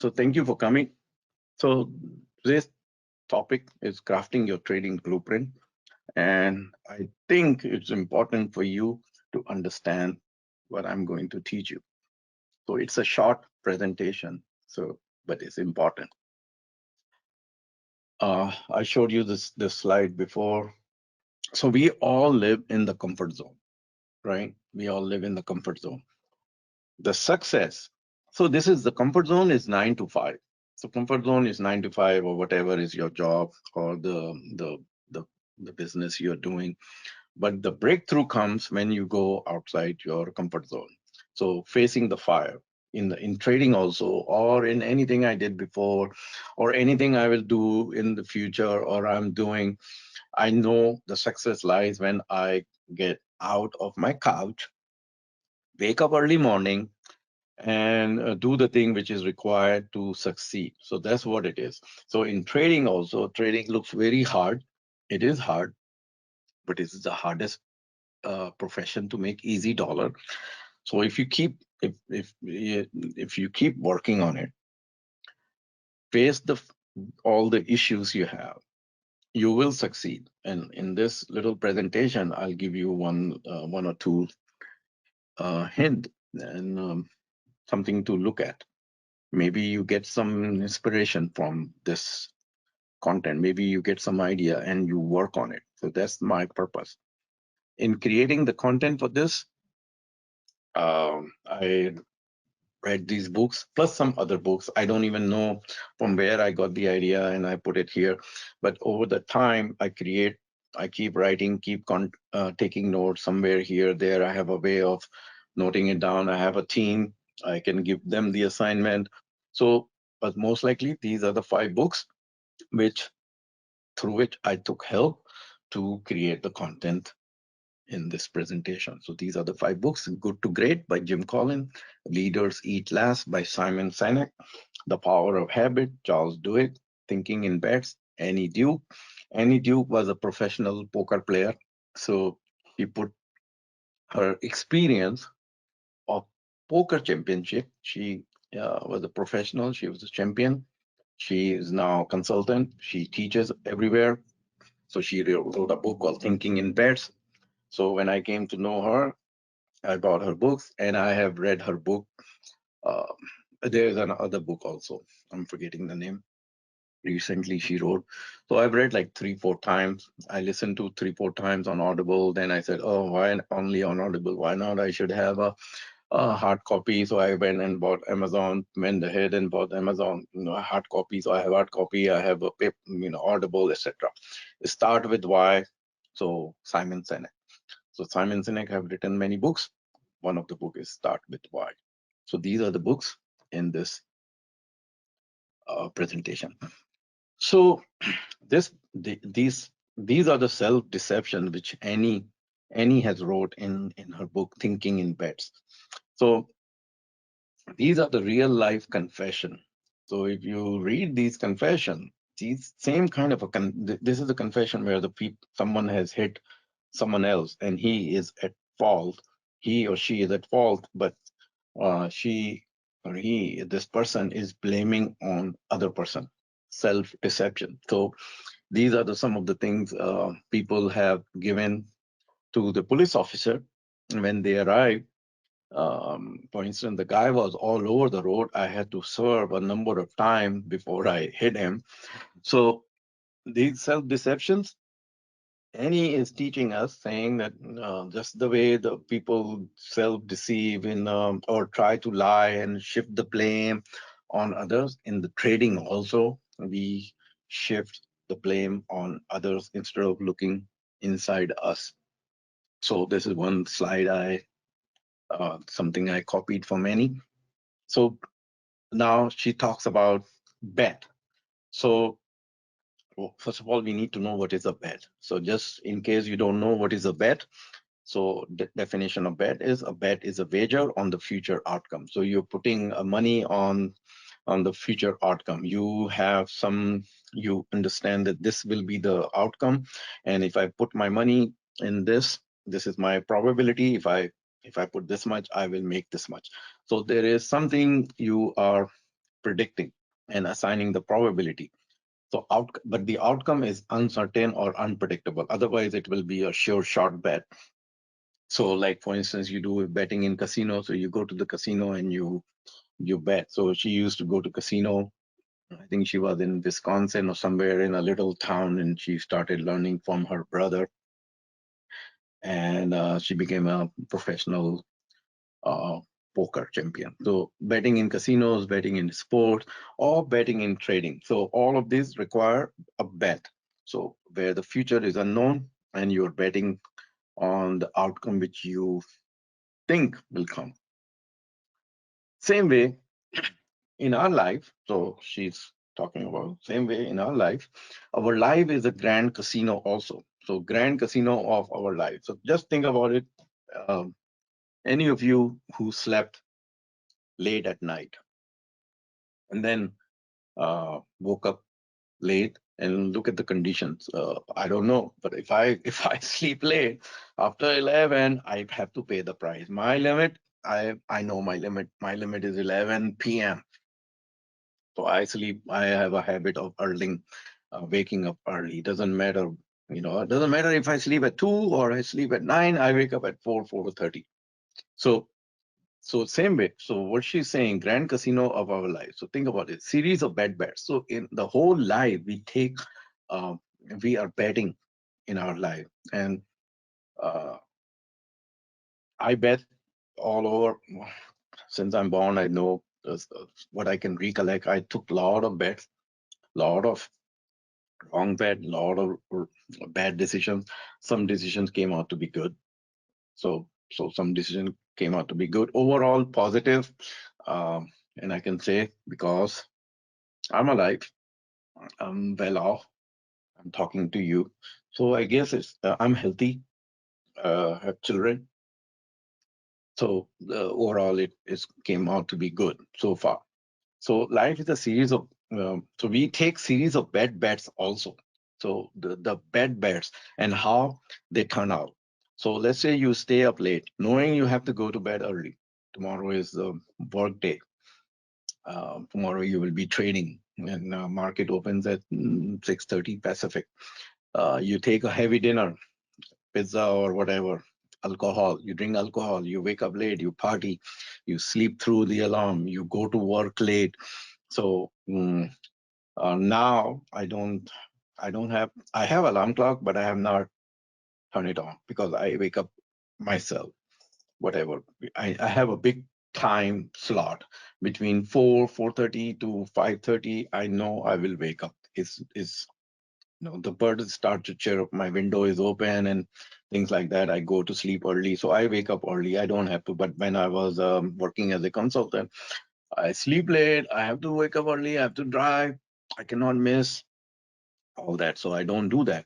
So thank you for coming. So today's topic is crafting your trading blueprint. And I think it's important for you to understand what I'm going to teach you. So it's a short presentation, but it's important. I showed you this slide before. So we all live in the comfort zone, right? We all live in the comfort zone. The success. So this is the comfort zone is 9 to 5. So comfort zone is 9 to 5 or whatever is your job or the the business you're doing. But the breakthrough comes when you go outside your comfort zone. So facing the fire in trading also, or in anything I did before, or anything I will do in the future, or I'm doing. I know the success lies when I get out of my couch, wake up early morning, and do the thing which is required to succeed. So that's what it is. So in trading also, trading looks very hard. It is hard, but it's the hardest profession to make easy dollar. So if you keep working on it, face all the issues you have, you will succeed. And in this little presentation, I'll give you one or two hint and something to look at. Maybe you get some inspiration from this content. Maybe you get some idea and you work on it. So that's my purpose in creating the content for this. I read these books plus some other books. I don't even know from where I got the idea and I put it here. But over the time, I keep writing, taking notes somewhere here, there. I have a way of noting it down. I have a team. I can give them the assignment. So, but most likely, these are the 5 books which through which I took help to create the content in this presentation. So these are the 5 books: Good to Great by Jim Collins, Leaders Eat Last by Simon Sinek, The Power of Habit, Charles Duhigg, Thinking in Bets, Annie Duke. Annie Duke was a professional poker player. So she put her experience of poker championship. She was a professional. She was a champion. She is now a consultant. She teaches everywhere. So she wrote a book called Thinking in Bets. So when I came to know her, I bought her books and I have read her book. Uh, there's another book also. I'm forgetting the name. Recently she wrote. So I've read like 3, 4 times. I listened to 3, 4 times on Audible. Then I said, oh, why only on Audible? Why not? I should have a hard copy. So I went and bought Amazon, went ahead and bought Amazon, a hard copy. So I have hard copy. I have a paper, Audible, etc. Start with why. So Simon Sinek. So Simon Sinek have written many books. One of the book is Start with Why. So these are the books in this presentation. So these are the self deception which Annie has wrote in her book Thinking in Bets. So these are the real life confession. So if you read these confession, these same kind of this is a confession where someone has hit someone else and he is at fault. He or she is at fault, but she or he, this person is blaming on other person, self deception. So these are some of the things people have given to the police officer when they arrive. For instance, the guy was all over the road. I had to serve a number of times before I hit him. So these self deceptions, Annie is teaching us, saying that just the way the people self-deceive or try to lie and shift the blame on others in the trading, also we shift the blame on others instead of looking inside us. So this is one slide something I copied from Annie. So now she talks about bet. So well, first of all, we need to know what is a bet. So just in case you don't know what is a bet, so the definition of bet is a wager on the future outcome. So you're putting money on the future outcome. You understand that this will be the outcome, and if I put my money in this is my probability. If I put this much, I will make this much. So there is something you are predicting and assigning the probability. So but the outcome is uncertain or unpredictable. Otherwise, it will be a sure shot bet. So, like for instance, you do betting in casino. So you go to the casino and you bet. So she used to go to casino. I think she was in Wisconsin or somewhere in a little town, and she started learning from her brother, and she became a professional uh, poker champion. So betting in casinos, betting in sports, or betting in trading. So all of these require a bet. So where the future is unknown and you're betting on the outcome which you think will come. Same way in our life, so she's talking about same way in our life is a grand casino also. So grand casino of our life. So just think about it. Um, any of you who slept late at night and then woke up late and look at the conditions. I don't know, but if I if I sleep late after 11, I have to pay the price. My limit, I know my limit. My limit is 11 p.m. So I sleep. I have a habit of waking up early. Doesn't matter, it doesn't matter if I sleep at 2 or I sleep at 9. I wake up at 4:30. So same way. So what she's saying, grand casino of our life. So think about it, series of bets. So in the whole life, uh, we are betting in our life, and uh, I bet all over since I'm born. I know what I can recollect. I took a lot of bets, lot of wrong bet, lot of bad decisions. Some decisions came out to be good. So some decision came out to be good. Overall positive. And I can say because I'm alive, I'm well off, I'm talking to you. So I guess I'm healthy, have children. So overall it is came out to be good so far. So life is a series of so we take series of bad bets also. So the bad bets and how they turn out. So let's say you stay up late, knowing you have to go to bed early. Tomorrow is the work day. Tomorrow you will be trading, and market opens at 6:30 Pacific. You take a heavy dinner, pizza or whatever, alcohol. You drink alcohol. You wake up late. You party. You sleep through the alarm. You go to work late. So now I have alarm clock, but I have not turned it on because I wake up myself. Whatever, I have a big time slot between 4:30 to 5:30. I know I will wake up. Is the birds start to chirp. My window is open and things like that. I go to sleep early, so I wake up early. I don't have to. But when I was working as a consultant, I sleep late. I have to wake up early. I have to drive. I cannot miss all that. So I don't do that.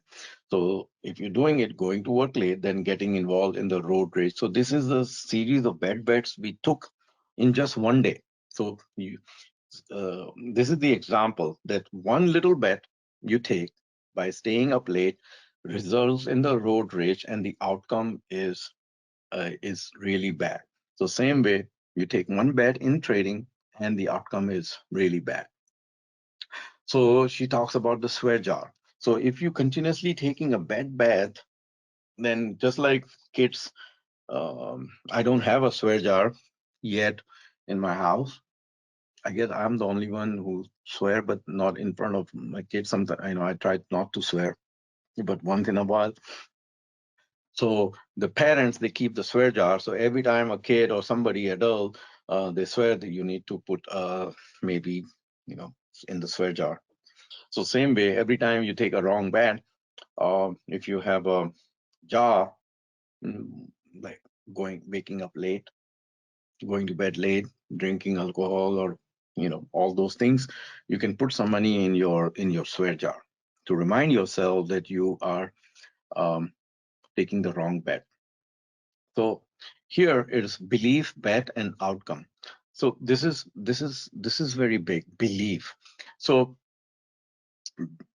So if you're doing it, going to work late, then getting involved in the road race. So this is a series of bad bets we took in just one day. So this is the example that one little bet you take by staying up late results in the road rage, and the outcome is really bad. So same way, you take one bet in trading, and the outcome is really bad. So she talks about the swear jar. So if you continuously taking a bad bath, then just like kids, I don't have a swear jar yet in my house. I guess I'm the only one who swear, but not in front of my kids. Sometimes I try not to swear, but once in a while. So the parents they keep the swear jar. So every time a kid or somebody adult they swear that you need to put maybe you know in the swear jar. So same way, every time you take a wrong bet, if you have a jar, mm, like waking up late, going to bed late, drinking alcohol, or all those things, you can put some money in your swear jar to remind yourself that you are um, taking the wrong bet. So here it is belief, bet, and outcome. So this is very big belief. So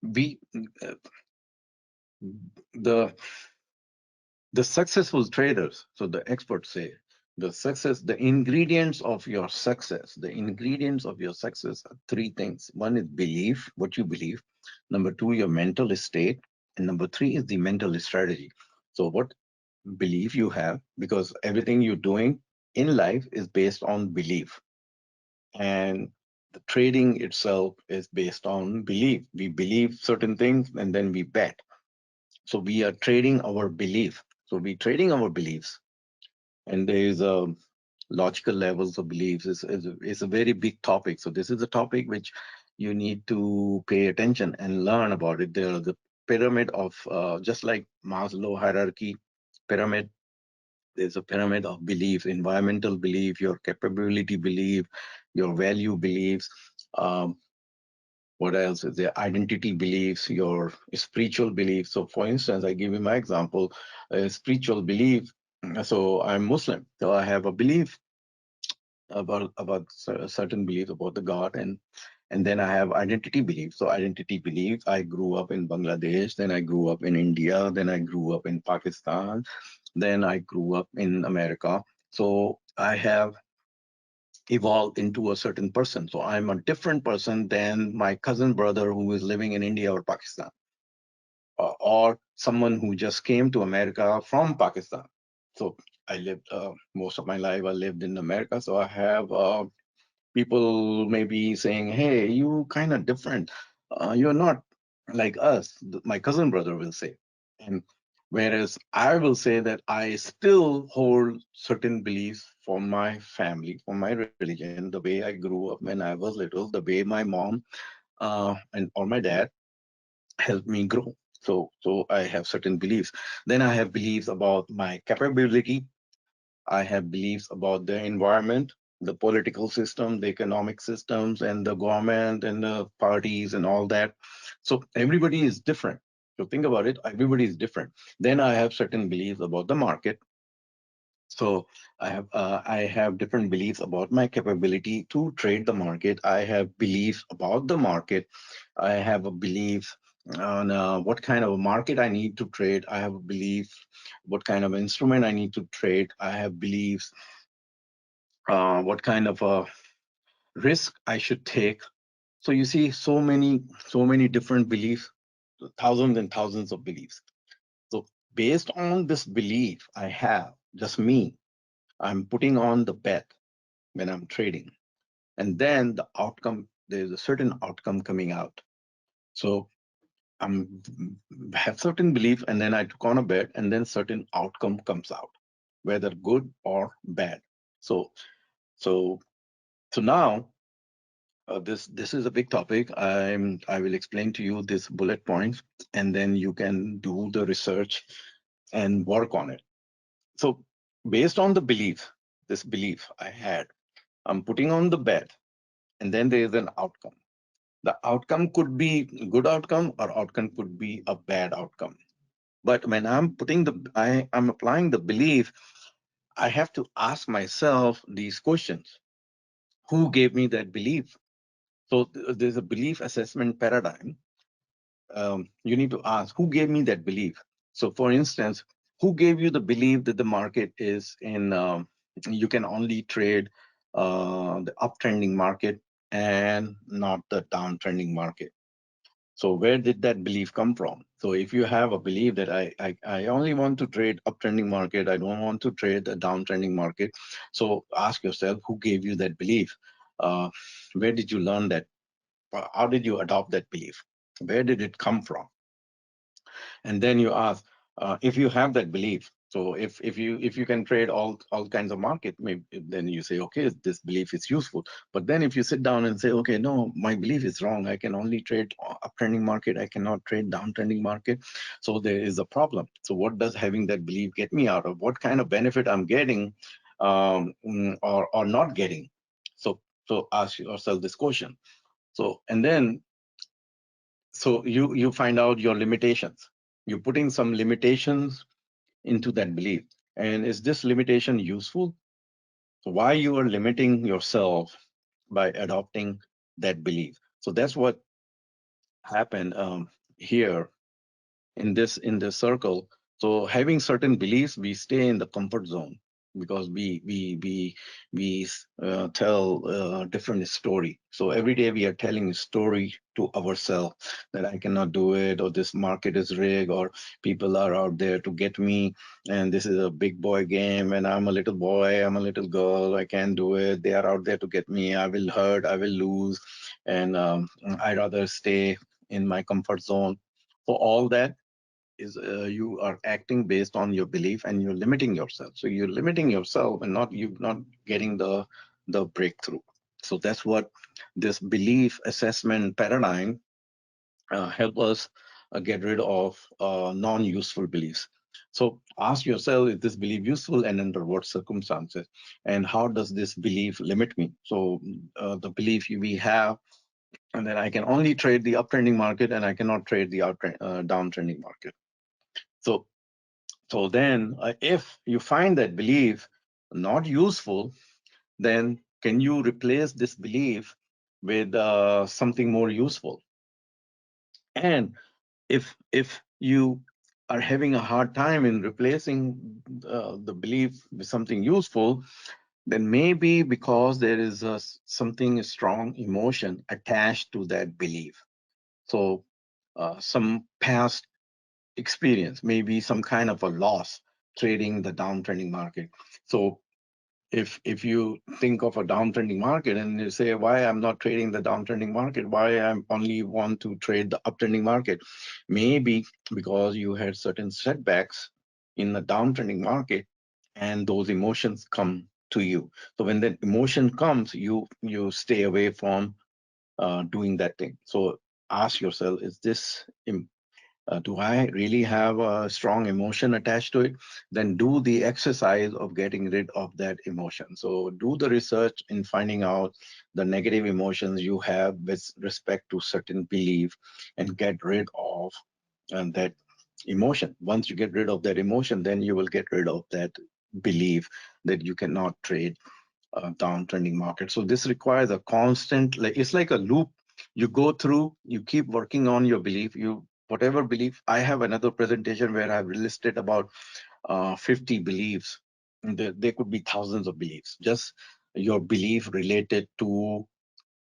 we the the successful traders, so the experts say, The ingredients of your success, the ingredients of your success are three things. One is belief, what you believe. Number two, your mental state. And number three is the mental strategy. So what belief you have, because everything you're doing in life is based on belief. And the trading itself is based on belief. We believe certain things and then we bet. So we are trading our belief. So we trading our beliefs. And there is a logical levels of beliefs is a very big topic. So this is a topic which you need to pay attention and learn about it. There are the pyramid of just like Maslow hierarchy pyramid. There's a pyramid of beliefs: environmental belief, your capability belief, your value beliefs. Um, what else is there? Identity beliefs, your spiritual beliefs. So, for instance, I give you my example: spiritual belief. So, I'm Muslim, so I have a belief about certain beliefs about the God, and then I have identity belief. So identity belief, I grew up in Bangladesh, then I grew up in India, then I grew up in Pakistan, then I grew up in America. So I have evolved into a certain person. So I'm a different person than my cousin brother who is living in India or Pakistan, or someone who just came to America from Pakistan. So I lived most of my life. I lived in America, so I have people may be saying, "Hey, you kind of different. You're not like us." My cousin brother will say, and whereas I will say that I still hold certain beliefs from my family, from my religion, the way I grew up when I was little, the way my mom and or my dad helped me grow. So I have certain beliefs. Then I have beliefs about my capability. I have beliefs about the environment, the political system, the economic systems, and the government and the parties and all that. So everybody is different. So think about it, everybody is different. Then I have certain beliefs about the market. So I have different beliefs about my capability to trade the market. I have beliefs about the market. I have a belief on what kind of a market I need to trade. I have a belief what kind of instrument I need to trade. I have beliefs what kind of a risk I should take. So you see, so many different beliefs, thousands and thousands of beliefs. So based on this belief I have, just me, I'm putting on the bet when I'm trading, and then the outcome, there's a certain outcome coming out. So I'm have certain belief, and then I took on a bet, and then certain outcome comes out, whether good or bad. So so so now this is a big topic. I will explain to you these bullet points, and then you can do the research and work on it. So based on the belief, this belief I had, I'm putting on the bet, and then there is an outcome. The outcome could be a good outcome, or outcome could be a bad outcome. But when I'm applying the belief, I have to ask myself these questions: Who gave me that belief? So there's a belief assessment paradigm. You need to ask, who gave me that belief? So for instance, who gave you the belief that the market is in you can only trade the uptrending market and not the downtrending market? So where did that belief come from? So if you have a belief that I only want to trade uptrending market, I don't want to trade the downtrending market, so ask yourself, who gave you that belief? uh, where did you learn that? How did you adopt that belief? Where did it come from? And then you ask, if you have that belief, so if you can trade all kinds of market, maybe then you say, okay, this belief is useful. But then if you sit down and say, okay, no, my belief is wrong, I can only trade uptrending market, I cannot trade downtrending market, so there is a problem. So what does having that belief get me out of? What kind of benefit I'm getting, or not getting? So ask yourself this question. So and then so you find out your limitations. You're putting some limitations into that belief. And is this limitation useful? So why you are limiting yourself by adopting that belief? So that's what happened here in this circle. So having certain beliefs, we stay in the comfort zone. because we tell different story. So every day we are telling a story to ourselves that I cannot do it, or this market is rigged, or people are out there to get me, and this is a big boy game, and I'm a little boy, I'm a little girl, I can't do it. They are out there to get me. I will hurt, I will lose, and I'd rather stay in my comfort zone. So all that is you are acting based on your belief, and you're limiting yourself. So you're limiting yourself, and not getting the breakthrough. So that's what this belief assessment paradigm help us get rid of non-useful beliefs. So ask yourself, is this belief useful, and under what circumstances, and how does this belief limit me? So the belief we have, and then I can only trade the uptrending market, and I cannot trade the downtrending market. So then, if you find that belief not useful, then can you replace this belief with something more useful? And if you are having a hard time in replacing the belief with something useful, then maybe because there is something strong emotion attached to that belief. So some past experience, maybe some kind of a loss trading the downtrending market. So if you think of a downtrending market and you say, why I'm not trading the downtrending market, why I'm only want to trade the uptrending market, maybe because you had certain setbacks in the downtrending market, and those emotions come to you. So when that emotion comes, you stay away from doing that thing. So ask yourself, is this do I really have a strong emotion attached to it? Then do the exercise of getting rid of that emotion. So do the research in finding out the negative emotions you have with respect to certain belief, and get rid of that emotion. Once you get rid of that emotion, then you will get rid of that belief that you cannot trade downtrending market. So this requires a constant, like it's like a loop. You go through, you keep working on your belief. You whatever belief. I have another presentation where I've listed about 50 beliefs. There could be thousands of beliefs. Just your belief related to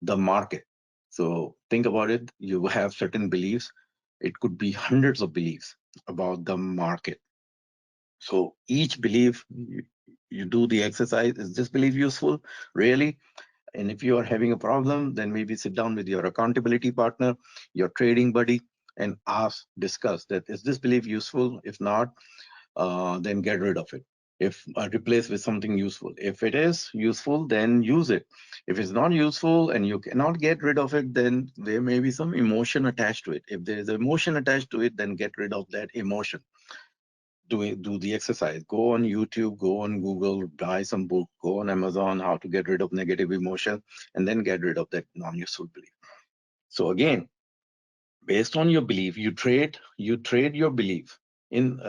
the market. So think about it. You have certain beliefs. It could be hundreds of beliefs about the market. So each belief, you do the exercise. Is this belief useful? Really? And if you are having a problem, then maybe sit down with your accountability partner, your trading buddy, and discuss that, is this belief useful? If not, then get rid of it. If replace with something useful. If it is useful, then use it. If it's not useful and you cannot get rid of it, then there may be some emotion attached to it. If there is emotion attached to it, then get rid of that emotion. Do the exercise. Go on YouTube, go on Google, buy some book, go on Amazon, how to get rid of negative emotion, and then get rid of that non-useful belief. So again, based on your belief, you trade your belief in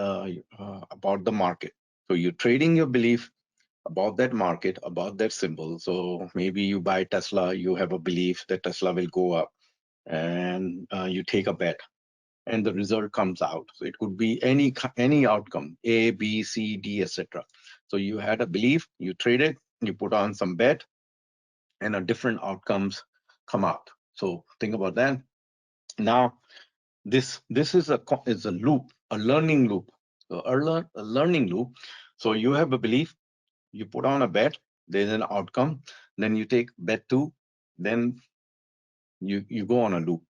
about the market. So you're trading your belief about that market, about that symbol. So maybe you buy Tesla, you have a belief that Tesla will go up, and you take a bet, and the result comes out. So it could be any outcome, A, B, C, D, etc. So you had a belief, you traded, you put on some bet, and a different outcomes come out. So think about that. Now this is a loop, a learning loop. So a learning loop. So you have a belief, you put on a bet, there's an outcome, then you take bet two, then you go on a loop.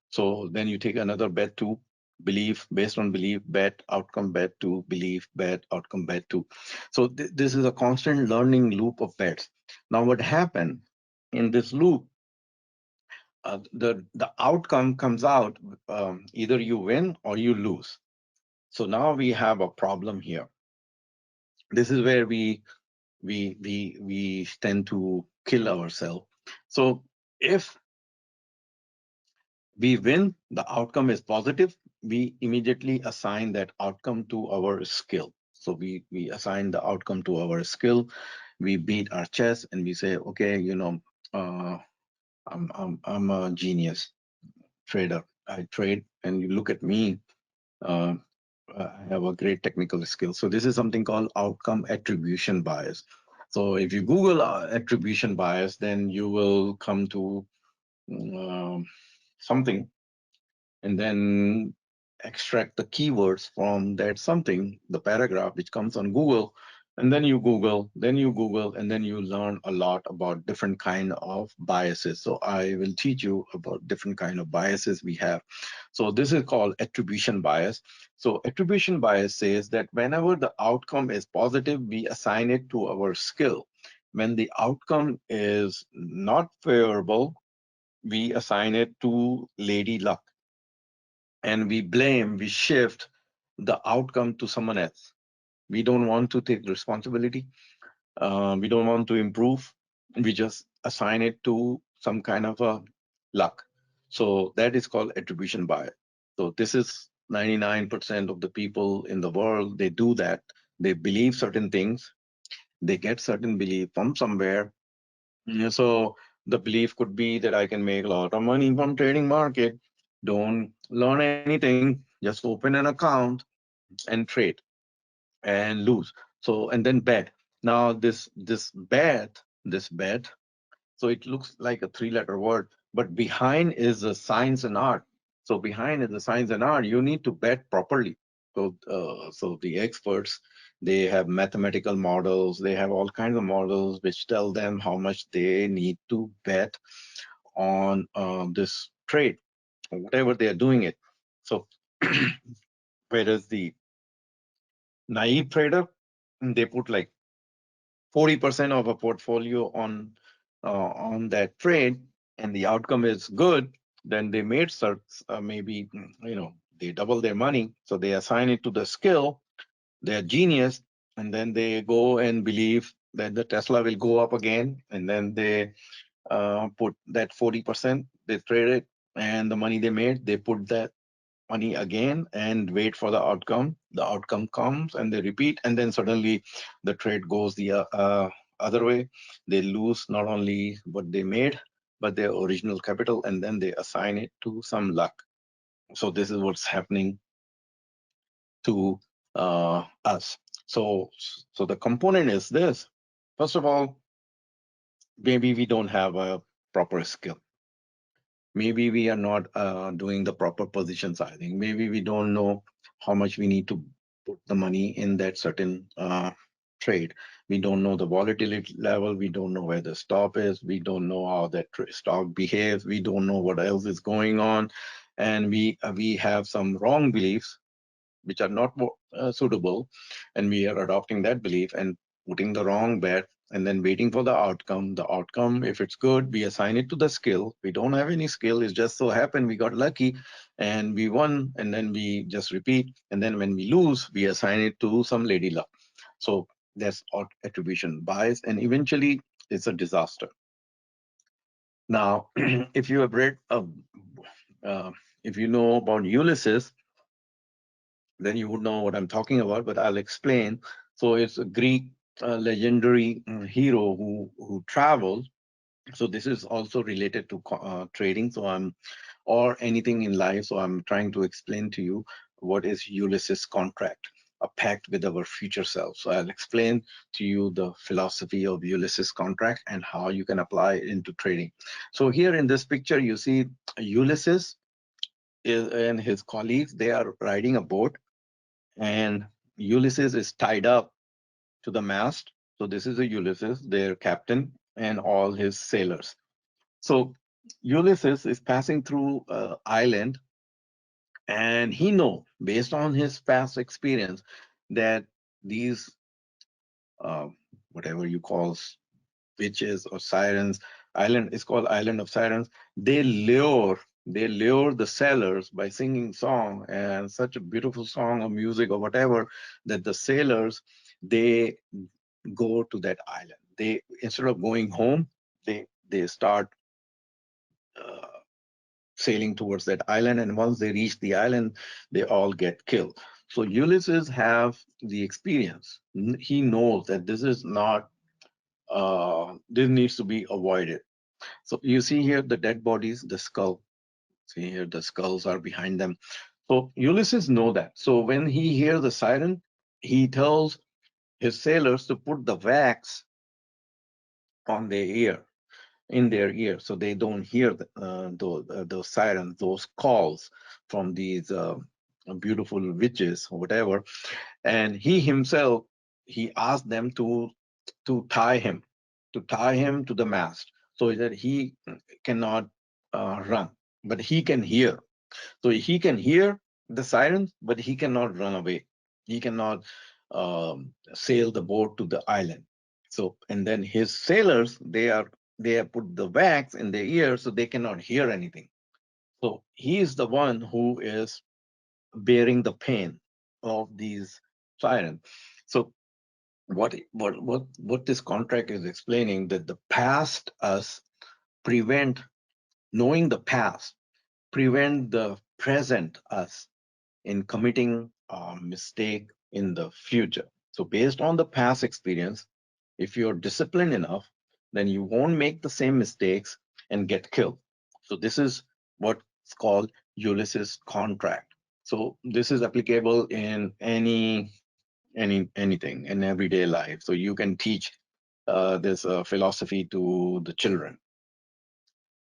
So then you take another bet to belief, based on belief, bet, outcome, bet to belief, bet, outcome, bet to. So this is a constant learning loop of bets. Now what happened in this loop, the outcome comes out, either you win or you lose. So now we have a problem here. This is where we tend to kill ourselves. So if we win, the outcome is positive, we immediately assign that outcome to our skill. So we assign the outcome to our skill. We beat our chest and we say, okay, uh, I'm a genius trader. I trade, and you look at me. I have a great technical skill. So this is something called outcome attribution bias. So if you Google attribution bias, then you will come to um, something, and then extract the keywords from that something, the paragraph which comes on Google, and then you Google, and then you learn a lot about different kind of biases. So I will teach you about different kind of biases we have. So this is called attribution bias. So attribution bias says that whenever the outcome is positive, we assign it to our skill. When the outcome is not favorable, we assign it to lady luck, and we shift the outcome to someone else. We don't want to take responsibility. We don't want to improve. We just assign it to some kind of a luck. So that is called attribution bias. So this is 99% of the people in the world, they do that. They believe certain things. They get certain belief from somewhere. Yeah, so the belief could be that I can make a lot of money from trading market. Don't learn anything. Just open an account and trade and lose. So and then bet. Now this bet. So it looks like a three-letter word, but behind is a science and art. So behind is the science and art. You need to bet properly. So the experts, they have mathematical models. They have all kinds of models which tell them how much they need to bet on this trade, or whatever they are doing it. So whereas the naive trader, they put like 40% of a portfolio on that trade, and the outcome is good, then they made maybe they double their money, so they assign it to the skill. They're genius, and then they go and believe that the Tesla will go up again, and then they put that 40%, they trade it, and the money they made, they put that money again and wait for the outcome. The outcome comes and they repeat, and then suddenly the trade goes the other way. They lose not only what they made, but their original capital, and then they assign it to some luck. So this is what's happening to us. So, so the component is this. First of all, maybe we don't have a proper skill. Maybe we are not doing the proper position sizing. Maybe we don't know how much we need to put the money in that certain trade. We don't know the volatility level. We don't know where the stop is. We don't know how that stock behaves. We don't know what else is going on, and we have some wrong beliefs which are not suitable, and we are adopting that belief and putting the wrong bet, and then waiting for the outcome. The outcome, if it's good, we assign it to the skill. We don't have any skill. It just so happened we got lucky and we won, and then we just repeat. And then when we lose, we assign it to some lady luck. So that's attribution bias, and eventually it's a disaster. Now, if you have read, uh, if you know about Ulysses, then you would know what I'm talking about, but I'll explain. So it's a Greek legendary hero who traveled. So this is also related to trading. So or anything in life. So I'm trying to explain to you what is Ulysses contract, a pact with our future self. So I'll explain to you the philosophy of Ulysses contract and how you can apply it into trading. So here in this picture, you see Ulysses and his colleagues, they are riding a boat, and Ulysses is tied up to the mast. So this is a Ulysses, their captain, and all his sailors. So Ulysses is passing through an island, and he know, based on his past experience, that these uh, whatever you call witches or sirens, island is called island of sirens. They lure the sailors by singing song, and such a beautiful song or music or whatever, that the sailors, they go to that island. They, instead of going home, they start uh, sailing towards that island, and once they reach the island, they all get killed. So Ulysses have the experience. He knows that this is not this needs to be avoided. So you see here the dead bodies, the skull. See here the skulls are behind them. So Ulysses know that. So when he hears the siren, he tells his sailors to put the wax on their ear, in their ear, so they don't hear those sirens, those calls from these beautiful witches or whatever. And he himself, he asked them to tie him, to tie him to the mast, so that he cannot run, but he can hear. So he can hear the sirens, but he cannot run away. He cannot sail the boat to the island. So, and then his sailors, they have put the wax in their ears, so they cannot hear anything. So he is the one who is bearing the pain of these sirens. So what this contract is explaining, that the past us prevent, knowing the past prevent the present us in committing a mistake in the future. So, based on the past experience, if you're disciplined enough, then you won't make the same mistakes and get killed. So, this is what's called Ulysses contract. So, this is applicable in anything in everyday life. So, you can teach this philosophy to the children.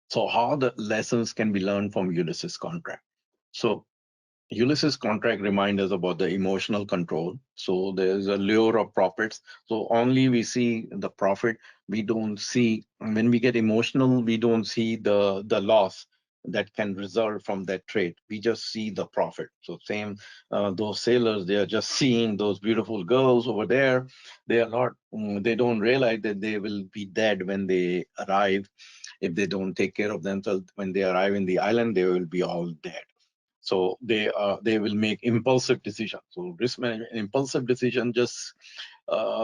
So, how the lessons can be learned from Ulysses contract? So, Ulysses' contract reminds us about the emotional control. So there's a lure of profits. So only we see the profit. We don't see, when we get emotional, we don't see the loss that can result from that trade. We just see the profit. So same, those sailors, they are just seeing those beautiful girls over there. They are not, they don't realize that they will be dead when they arrive. If they don't take care of themselves when they arrive in the island, they will be all dead. So they will make impulsive decisions. So risk management, impulsive decision, just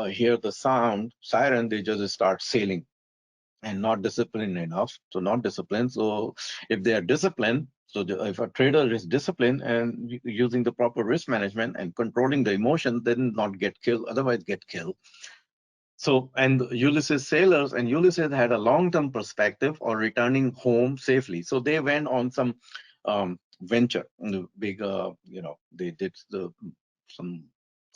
hear the sound siren, they just start sailing and not disciplined enough. So not disciplined. So if they are disciplined, so if a trader is disciplined and using the proper risk management and controlling the emotion, then not get killed, otherwise get killed. So, and Ulysses sailors and Ulysses had a long-term perspective or returning home safely. So they went on some venture, big, they did some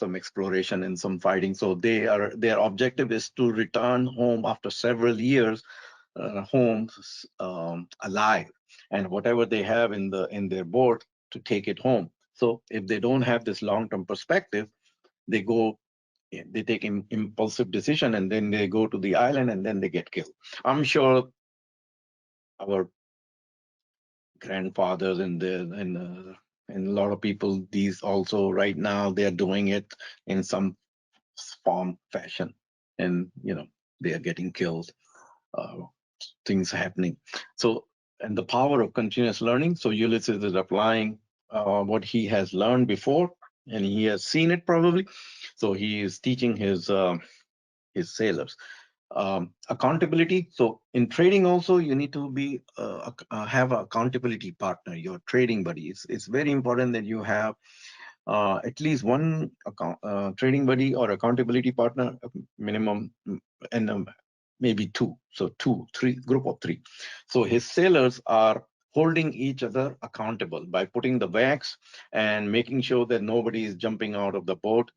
some exploration and some fighting. So their objective is to return home after several years, home alive, and whatever they have in their boat to take it home. So if they don't have this long-term perspective, they go they take impulsive decision and then they go to the island and then they get killed. I'm sure our grandfathers and a lot of people, these also right now they are doing it in some form fashion, and they are getting killed. uh, Things happening. So, and the power of continuous learning. So Ulysses is applying what he has learned before, and he has seen it probably. So he is teaching his sailors. Accountability. So in trading also, you need to be have an accountability partner, your trading buddy. It's very important that you have at least one trading buddy or accountability partner, minimum, and maybe two. So two, three, group of three. So his sailors are holding each other accountable by putting the wax and making sure that nobody is jumping out of the boat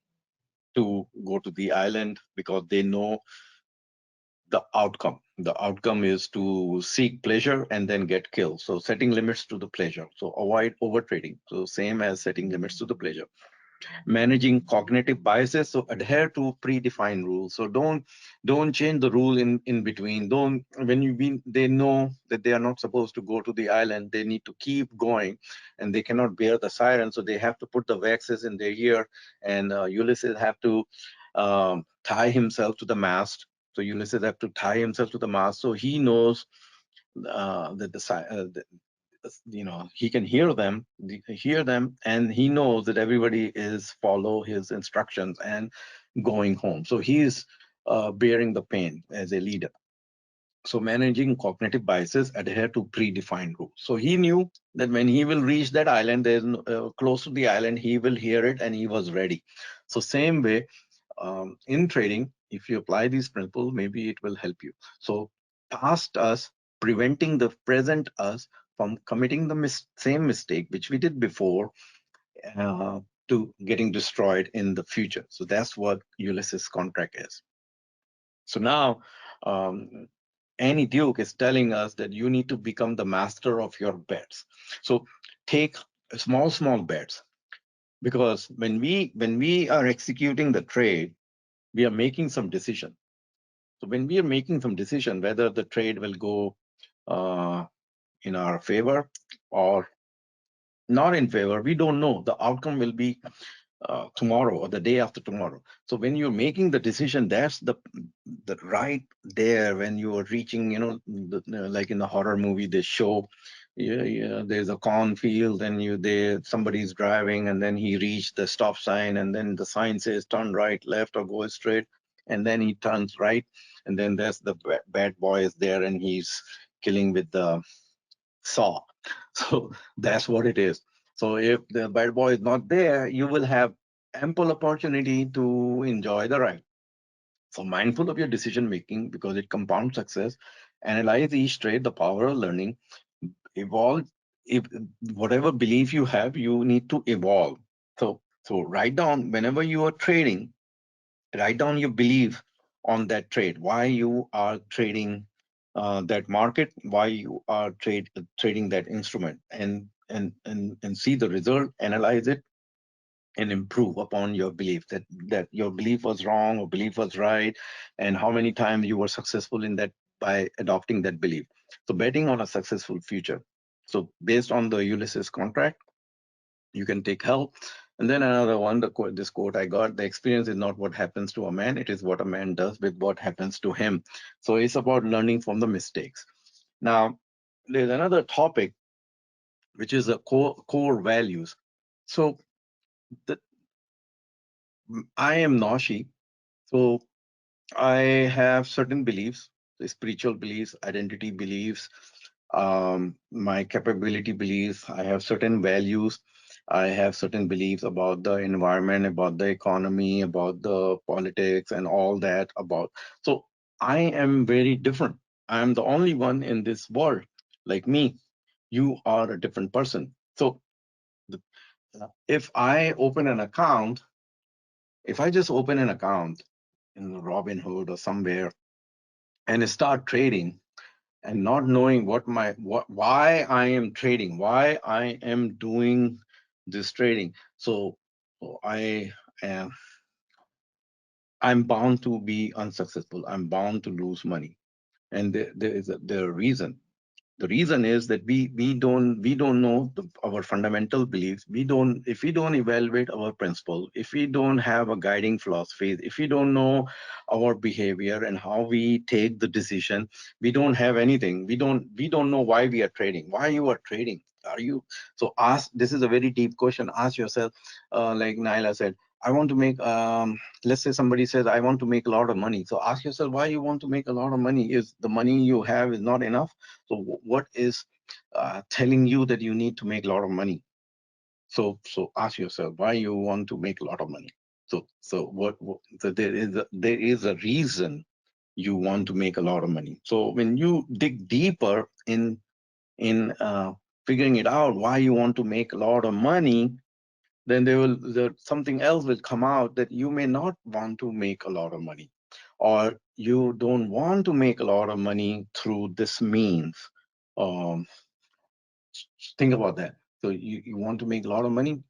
to go to the island, because they know the outcome. The outcome is to seek pleasure and then get killed. So setting limits to the pleasure. So avoid over trading. So same as setting limits to the pleasure. Managing cognitive biases, so adhere to predefined rules. So don't change the rule in between. Don't, when you been, they know that they are not supposed to go to the island, they need to keep going, and they cannot bear the siren, so they have to put the waxes in their ear. And Ulysses have to tie himself to the mast. So Ulysses have to tie himself to the mast, so he knows that he can hear them, and he knows that everybody is follow his instructions and going home. So he is bearing the pain as a leader. So managing cognitive biases, adhere to predefined rules. So he knew that when he will reach that island, there's close to the island, he will hear it, and he was ready. So same way, in trading, if you apply these principles, maybe it will help you. So past us preventing the present us from committing the same mistake which we did before, uh, to getting destroyed in the future. So that's what Ulysses contract is. So now, um, Annie Duke is telling us that you need to become the master of your bets. So take small bets, because when we are executing the trade, we are making some decision. So when we are making some decision, whether the trade will go uh, in our favor or not in favor, we don't know. The outcome will be tomorrow or the day after tomorrow. So when you're making the decision, that's the right there when you are reaching, like in the horror movie, they show, yeah, there's a cornfield and somebody's driving and then he reached the stop sign and then the sign says turn right, left, or go straight, and then he turns right, and then there's the bad boy is there and he's killing with the saw. So that's what it is. So if the bad boy is not there, you will have ample opportunity to enjoy the ride. So mindful of your decision making because it compounds success. Analyze each trade, the power of learning, evolve. If whatever belief you have, you need to evolve. So write down whenever you are trading, write down your belief on that trade, why you are trading that market, why you are trading that instrument, and see the result, analyze it, and improve upon your belief, that your belief was wrong or belief was right, and how many times you were successful in that by adopting that belief. So betting on a successful future. So based on the Ulysses contract, you can take help. And then another one, this quote I got: the experience is not what happens to a man, it is what a man does with what happens to him. So it's about learning from the mistakes. Now, there's another topic, which is the core values. So the, I am Nashi. So I have certain beliefs, the spiritual beliefs, identity beliefs, my capability beliefs. I have certain values. I have certain beliefs about the environment, about the economy, about the politics, and all that. So I am very different. I am the only one in this world like me. You are a different person. So the- if I open an account, if I just open an account in Robinhood or somewhere and start trading and not knowing why I am trading, why I am doing this trading. So am I'm bound to be unsuccessful. I'm bound to lose money. And there reason. The reason is that we don't know our fundamental beliefs. We don't If we don't evaluate our principle, if we don't have a guiding philosophy, if we don't know our behavior and how we take the decision, we don't have anything. We don't know why we are trading, why you are trading. Are you So ask, this is a very deep question. Ask yourself, like Naila said, I want to make let's say somebody says I want to make a lot of money. So ask yourself why you want to make a lot of money. Is the money you have is not enough? So what is telling you that you need to make a lot of money? So ask yourself why you want to make a lot of money. So there is a reason you want to make a lot of money. So when you dig deeper in figuring it out why you want to make a lot of money, then something else will come out, that you may not want to make a lot of money, or you don't want to make a lot of money through this means. Um, think about that. So you want to make a lot of money,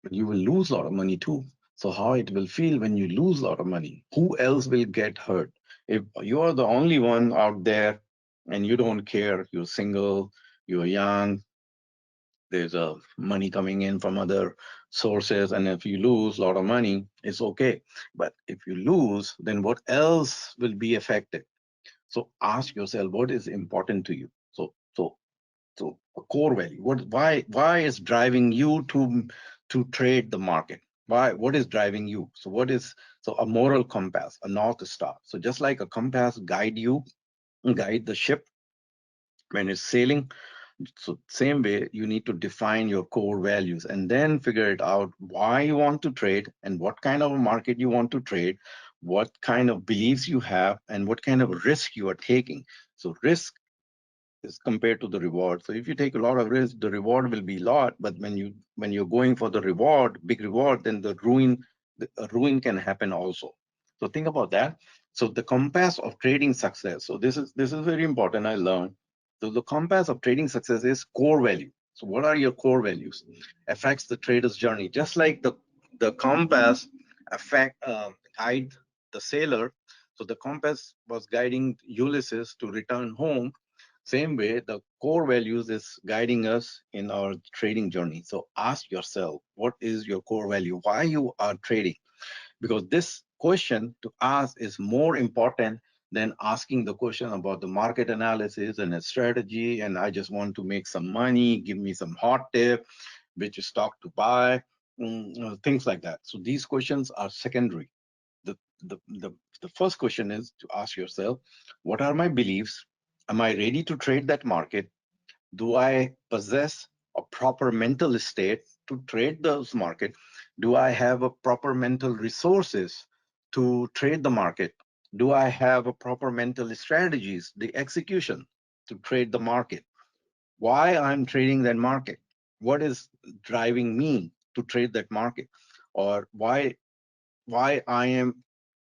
but you will lose a lot of money too. So how it will feel when you lose a lot of money? Who else will get hurt? If you are the only one out there and you don't care, you're single, you're young, there's money coming in from other sources, and if you lose a lot of money, it's okay. But if you lose, then what else will be affected? So ask yourself what is important to you. So a core value, why is driving you to trade the market? What is driving you? So a moral compass, a north star. So just like a compass guide the ship when it's sailing, so same way, you need to define your core values and then figure it out why you want to trade and what kind of a market you want to trade, what kind of beliefs you have, and what kind of risk you are taking. So risk is compared to the reward. So if you take a lot of risk, the reward will be a lot. But when you're going for the reward, big reward, then the ruin can happen also. So think about that. So the compass of trading success. So this is very important. I learned. So the compass of trading success is core value. So what are your core values? Affects the trader's journey. Just like the compass affect guide the sailor. So the compass was guiding Ulysses to return home. Same way, the core values is guiding us in our trading journey. So ask yourself, what is your core value? Why you are trading? Because this question to ask is more important than asking the question about the market analysis and a strategy. And I just want to make some money. Give me some hot tip, which stock to buy, things like that. So these questions are secondary. The, the, the, the first question is to ask yourself, what are my beliefs? Am I ready to trade that market? Do I possess a proper mental state to trade those market? Do I have a proper mental resources to trade the market? Do I have a proper mental strategies, the execution to trade the market? Why I'm trading that market? What is driving me to trade that market? Or why I am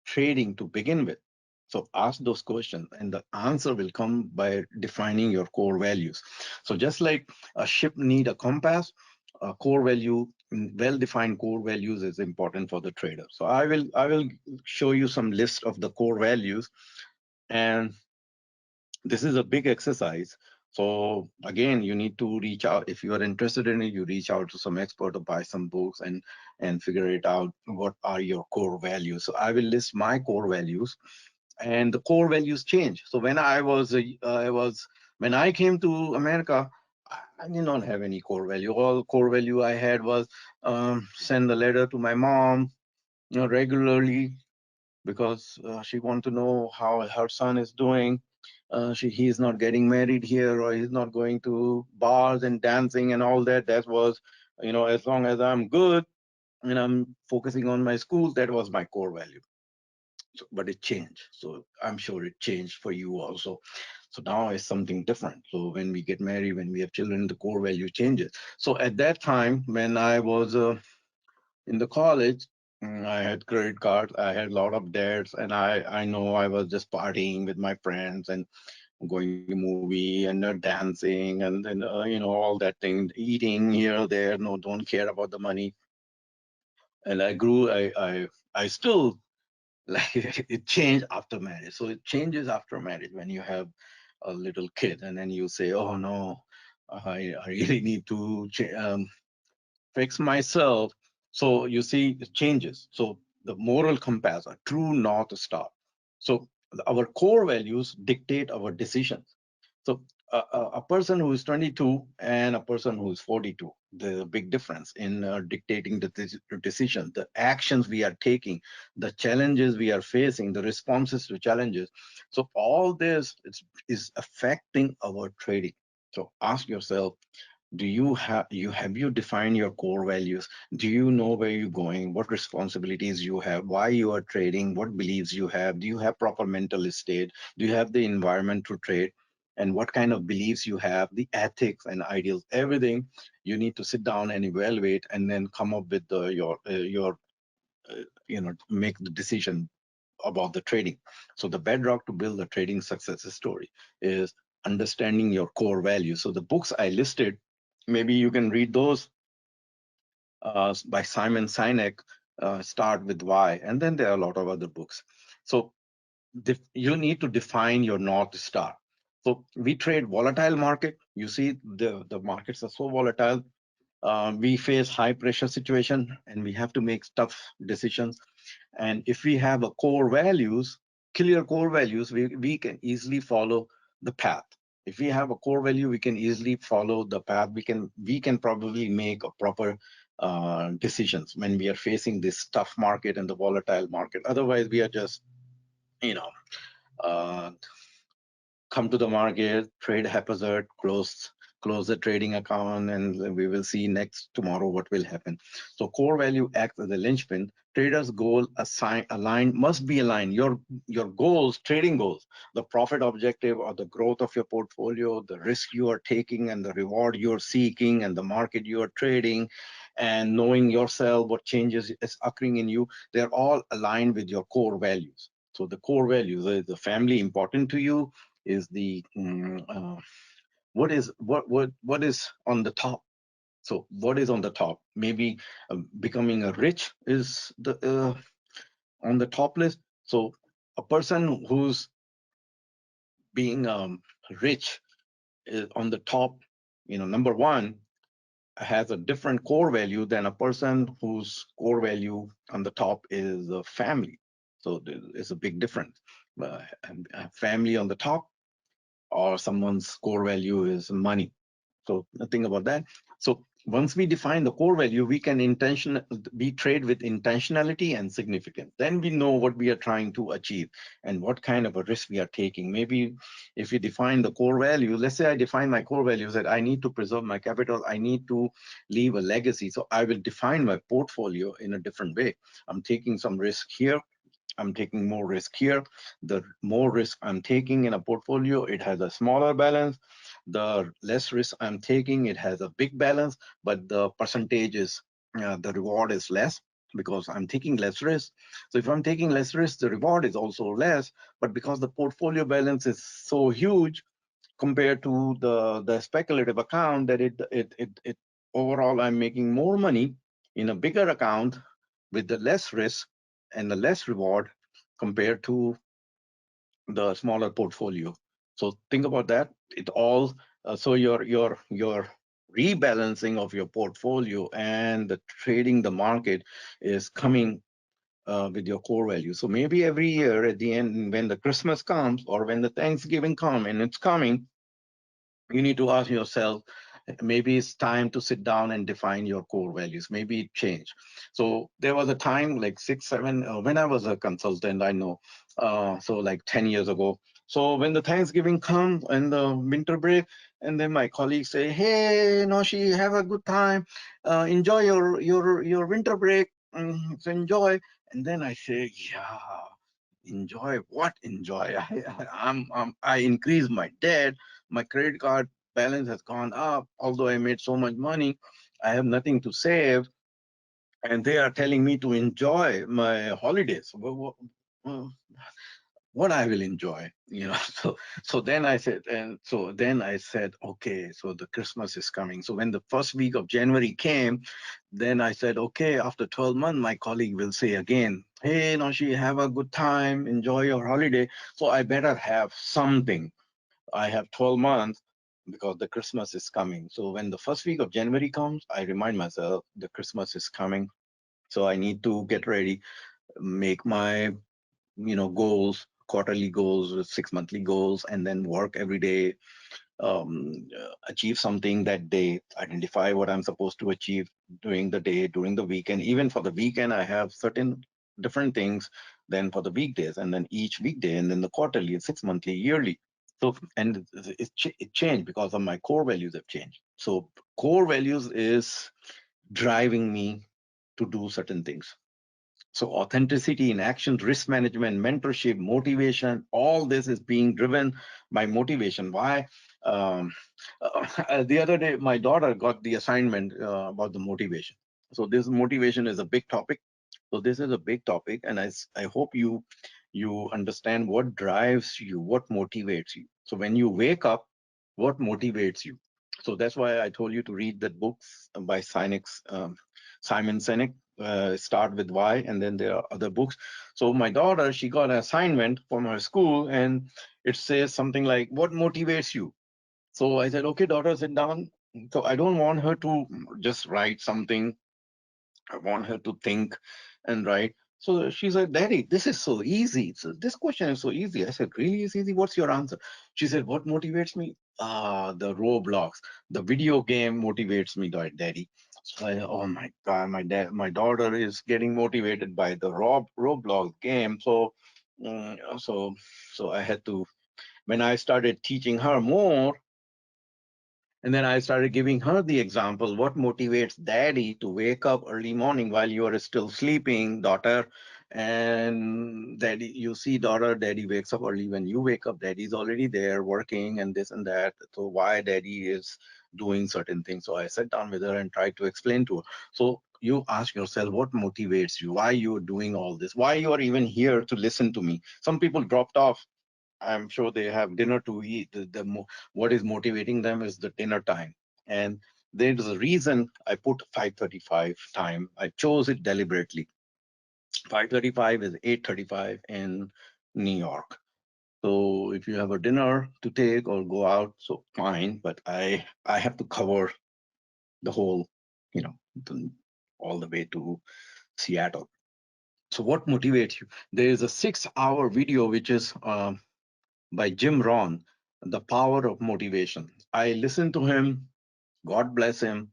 trading to begin with? So ask those questions, and the answer will come by defining your core values. So just like a ship need a compass, a core value, well-defined core values is important for the trader. So I will show you some list of the core values, and this is a big exercise. So again, you need to reach out. If you are interested in it, you reach out to some expert or buy some books and figure it out. What are your core values? So I will list my core values, and the core values change. So when I came to America, I did not have any core value. All core value I had was send a letter to my mom, regularly, because she want to know how her son is doing. He is not getting married here, or he's not going to bars and dancing and all that. That was, as long as I'm good and I'm focusing on my school, that was my core value. So, but it changed. So I'm sure it changed for you also. So now it's something different. So when we get married, when we have children, the core value changes. So at that time, when I was in the college, I had credit cards, I had a lot of debts, and I know I was just partying with my friends and going to movie and dancing and then all that thing, eating here or there. No, don't care about the money. And I grew. I still like it changed after marriage. So it changes after marriage when you have a little kid, and then you say, "Oh no, I really need to fix myself." So you see, it changes. So the moral compass, a true north star. So our core values dictate our decisions. So a person who is 22 and a person who is 42, there's a big difference in dictating the decision, the actions we are taking, the challenges we are facing, the responses to challenges. So all this is affecting our trading. So ask yourself, do you defined your core values? Do you know where you're going, what responsibilities you have, why you are trading, what beliefs you have? Do you have proper mental state? Do you have the environment to trade? And what kind of beliefs you have, the ethics and ideals, everything you need to sit down and evaluate, and then come up with your make the decision about the trading. So the bedrock to build a trading success story is understanding your core values. So the books I listed, maybe you can read those, by Simon Sinek. Start with why, and then there are a lot of other books. So you need to define your north star. So we trade volatile market. You see, the markets are so volatile. We face high pressure situation, and we have to make tough decisions. And if we have a core values, clear core values, we can easily follow the path. If we have a core value, we can easily follow the path. We can probably make a proper decisions when we are facing this tough market and the volatile market. Otherwise, we are just, you know, uh, come to the market, trade haphazard, close the trading account, and we will see next tomorrow what will happen. So core value acts as a linchpin Traders goal aligned must be aligned. Your goals, trading goals, the profit objective or the growth of your portfolio, the risk you are taking and the reward you're seeking, and the market you are trading, and knowing yourself, what changes is occurring in you, they're all aligned with your core values. So the core values, is the family important to you? Is the what is on the top? So what is on the top? Maybe becoming a rich is the on the top list. So a person who's being rich is on the top, number one, has a different core value than a person whose core value on the top is family. So there's a big difference. Family on the top, or someone's core value is money. So think about that. So once we define the core value, we trade with intentionality and significance. Then we know what we are trying to achieve and what kind of a risk we are taking. Maybe if we define the core value, let's say I define my core values that I need to preserve my capital, I need to leave a legacy. So I will define my portfolio in a different way. I'm taking some risk here, I'm taking more risk here. The more risk I'm taking in a portfolio, it has a smaller balance. The less risk I'm taking, it has a big balance, but the percentage is, the reward is less because I'm taking less risk. So if I'm taking less risk, the reward is also less, but because the portfolio balance is so huge compared to the speculative account, that it overall I'm making more money in a bigger account with the less risk and the less reward compared to the smaller portfolio. So think about that. It all so your rebalancing of your portfolio and the trading the market is coming with your core value. So maybe every year at the end, when the Christmas comes or when the Thanksgiving come, and it's coming, you need to ask yourself, maybe it's time to sit down and define your core values. Maybe it changed. So there was a time like 6 7 when I was a consultant, I know, so like 10 years ago. So when the Thanksgiving comes and the winter break, and then my colleagues say, hey Noshi, have a good time, enjoy your winter break, so enjoy. And then I say, yeah, enjoy what? Enjoy? I increase my debt, my credit card balance has gone up. Although I made so much money, I have nothing to save, and they are telling me to enjoy my holidays. What I will enjoy, So then I said, okay, so the Christmas is coming. So when the first week of January came, then I said, okay, after 12 months, my colleague will say again, hey, Noshi, have a good time, enjoy your holiday. So I better have something. I have 12 months because the Christmas is coming. So when the first week of January comes, I remind myself the Christmas is coming. So I need to get ready, make my, goals, quarterly goals, 6 monthly goals, and then work every day, achieve something that day, identify what I'm supposed to achieve during the day, during the weekend. Even for the weekend, I have certain different things than for the weekdays, and then each weekday, and then the quarterly, 6 monthly, yearly. So, and it changed because of my core values have changed. So core values is driving me to do certain things. So authenticity in action, risk management, mentorship, motivation, all this is being driven by motivation. Why? Um, the other day, my daughter got the assignment about the motivation. So this motivation is a big topic. So this is a big topic, and I hope you understand what drives you, what motivates you. So when you wake up, what motivates you? So that's why I told you to read the books by Simon Sinek. Start with why, and then there are other books. So my daughter, she got an assignment from her school, and it says something like, "What motivates you?" So I said, "Okay, daughter, sit down." So I don't want her to just write something. I want her to think and write. So she said, Daddy, this is so easy. So this question is so easy. I said, really is easy? What's your answer? She said, what motivates me? The Roblox. The video game motivates me, Daddy. So oh my God, my daughter is getting motivated by the Roblox game. So, so I had to, when I started teaching her more, And then I started giving her the example, what motivates daddy to wake up early morning while you are still sleeping, daughter? And daddy, you see, daughter, daddy wakes up early. When you wake up, daddy's already there working and this and that. So why daddy is doing certain things? So I sat down with her and tried to explain to her. So you ask yourself, what motivates you? Why you are doing all this? Why you are even here to listen to me? Some people dropped off. I'm sure they have dinner to eat. What is motivating them is the dinner time. And there's a reason I put 5:35 time. I chose it deliberately. 5:35 is 8:35 in New York. So if you have a dinner to take or go out, so fine. But I have to cover the whole, you know, the, all the way to Seattle. So what motivates you? There is a 6-hour video which is by Jim Rohn, The Power of Motivation. I listened to him. God bless him.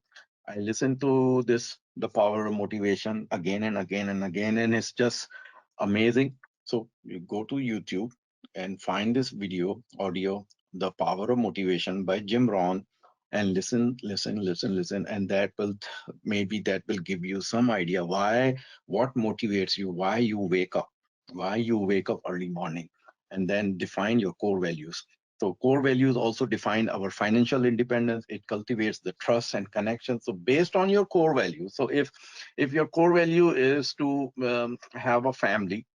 I listened to this, The Power of Motivation, again and again and again, and it's just amazing. So you go to YouTube and find this video, audio, The Power of Motivation by Jim Rohn, and listen, listen, listen, listen, and that will maybe that will give you some idea why, what motivates you, why you wake up early morning, and then define your core values. So core values also define our financial independence. It cultivates the trust and connection. So based on your core values, so if your core value is to have a family,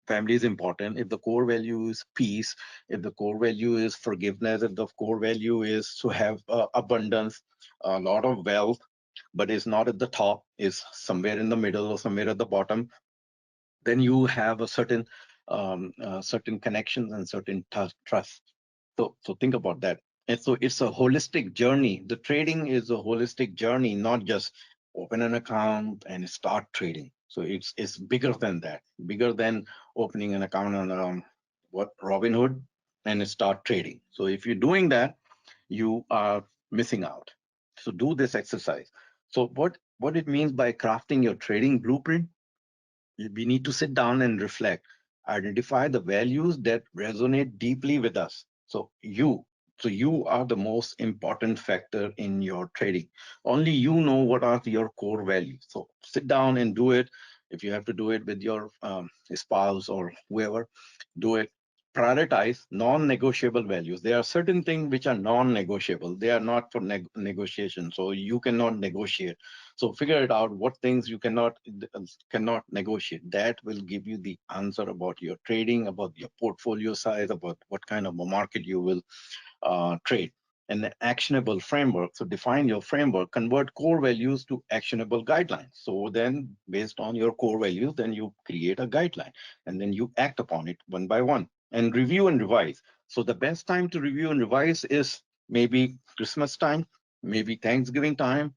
family is important. If the core value is peace, if the core value is forgiveness, if the core value is to have abundance, a lot of wealth, but it's not at the top, is somewhere in the middle or somewhere at the bottom, then you have a certain connections and certain trust. So think about that. And so it's a holistic journey. The trading is a holistic journey, not just open an account and start trading. So it's bigger than that, bigger than opening an account on what Robinhood and start trading. So if you're doing that, you are missing out. So do this exercise. So what it means by crafting your trading blueprint, we need to sit down and reflect, identify the values that resonate deeply with us. So you are the most important factor in your trading. Only you know what are your core values. So sit down and do it. If you have to do it with your spouse or whoever, do it. Prioritize non-negotiable values. There are certain things which are non-negotiable. They are not for negotiation. So you cannot negotiate. So figure it out what things you cannot negotiate. That will give you the answer about your trading, about your portfolio size, about what kind of a market you will trade. And the actionable framework. So define your framework, convert core values to actionable guidelines. So then based on your core values, then you create a guideline and then you act upon it one by one and review and revise. So the best time to review and revise is maybe Christmas time, maybe Thanksgiving time.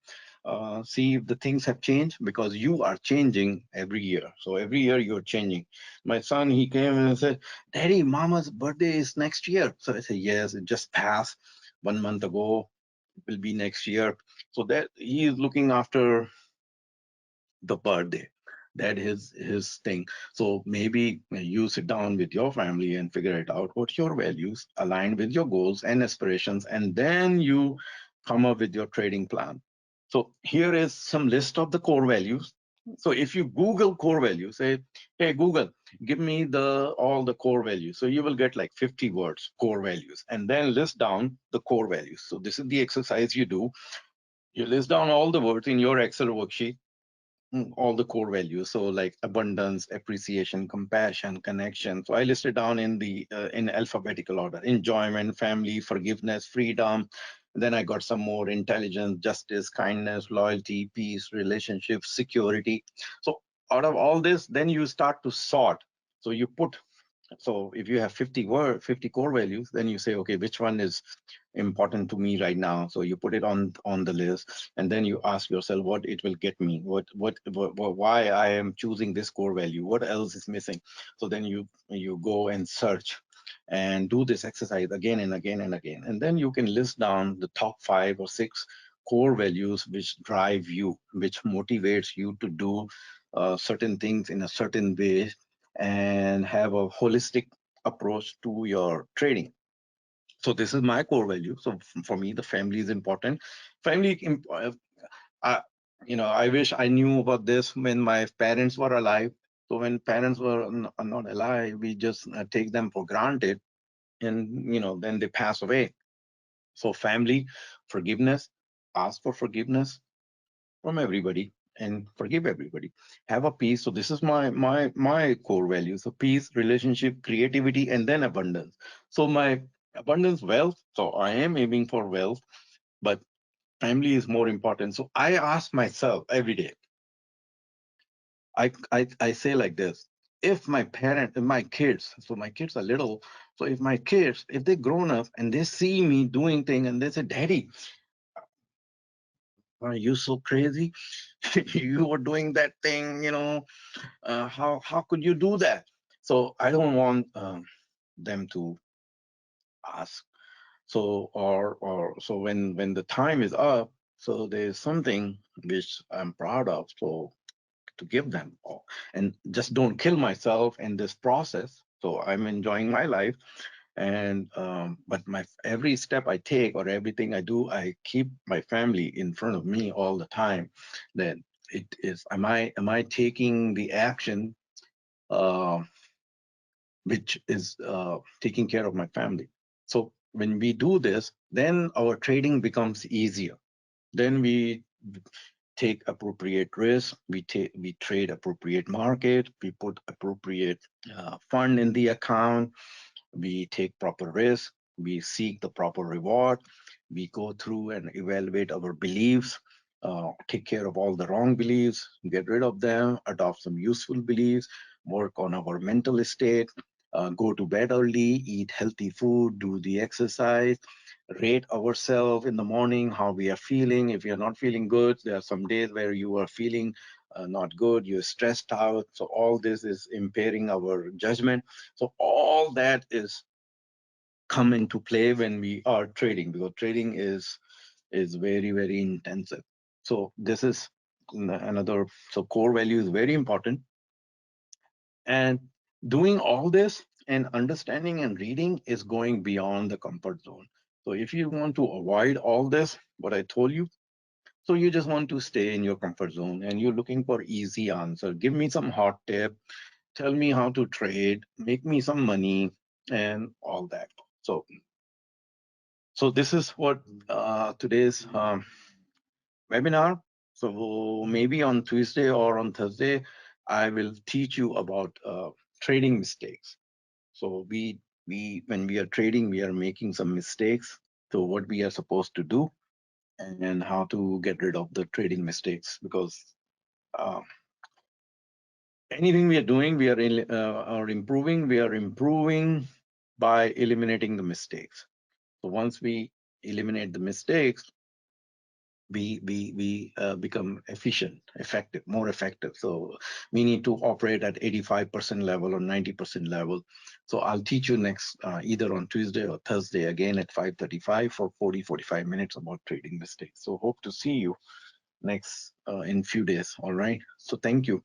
See if the things have changed, because you are changing every year. So every year you're changing. My son, he came and said, Daddy, Mama's birthday is next year. So I said, yes, it just passed 1 month ago. It will be next year. So that he is looking after the birthday. That is his thing. So maybe you sit down with your family and figure it out what your values align with your goals and aspirations, and then you come up with your trading plan. So here is some list of the core values. So if you Google core values, say, hey Google, give me the all the core values. So you will get like 50 words, core values, and then list down the core values. So this is the exercise you do. You list down all the words in your Excel worksheet, all the core values. So like abundance, appreciation, compassion, connection. So I listed down in alphabetical order: enjoyment, family, forgiveness, freedom. Then I got some more: intelligence, justice, kindness, loyalty, peace, relationships, security. So out of all this, then you start to sort. So you put, so if you have 50 core values, then you say, okay, which one is important to me right now? So you put it on the list, and then you ask yourself what it will get me, why I am choosing this core value, what else is missing. So then you go and search and do this exercise again and again and again, and then you can list down the top 5 or 6 core values which drive you, which motivates you to do certain things in a certain way and have a holistic approach to your trading. So this is my core value. So for me, the family is important. Family, I, I wish I knew about this when my parents were alive. So when parents were not alive, we just take them for granted, and then they pass away. So family, forgiveness, ask for forgiveness from everybody and forgive everybody. Have a peace. So this is my core values: so peace, relationship, creativity, and then abundance. So my abundance, wealth. So I am aiming for wealth, but family is more important. So I ask myself every day. I say like this: if my parent, if my kids, so my kids are little, so if my kids, if they grown up and they see me doing things and they say, "Daddy, are you so crazy? You were doing that thing, how could you do that?" So I don't want them to ask. So or so when the time is up, so there's something which I'm proud of. So to give them all, and just don't kill myself in this process. So I'm enjoying my life, and but my every step I take or everything I do, I keep my family in front of me all the time. That it is, am I taking the action uh, which is taking care of my family? So when we do this, then our trading becomes easier. Then we take appropriate risk, we trade appropriate market, we put appropriate fund in the account, we take proper risk, we seek the proper reward, we go through and evaluate our beliefs, take care of all the wrong beliefs, get rid of them, adopt some useful beliefs, work on our mental state, go to bed early, eat healthy food, do the exercise, rate ourselves in the morning, how we are feeling. If we are not feeling good, there are some days where you are feeling not good, you're stressed out. So all this is impairing our judgment. So all that is come into play when we are trading, because trading is very, very intensive. So this is another. So core value is very important, and doing all this and understanding and reading is going beyond the comfort zone. So if you want to avoid all this, what I told you, so you just want to stay in your comfort zone and you're looking for easy answer. Give me some hot tip, tell me how to trade, make me some money, and all that. So this is what today's webinar. So maybe on Tuesday or on Thursday, I will teach you about trading mistakes. So we when we are trading, we are making some mistakes. So what we are supposed to do and how to get rid of the trading mistakes, because uh, anything we are doing, we are are improving. We are improving by eliminating the mistakes. So once we eliminate the mistakes, we become efficient, effective, more effective. So we need to operate at 85% level or 90% level. So I'll teach you next either on Tuesday or Thursday again at 5:35 for 45 minutes about trading mistakes. So hope to see you next in few days. All right. So thank you.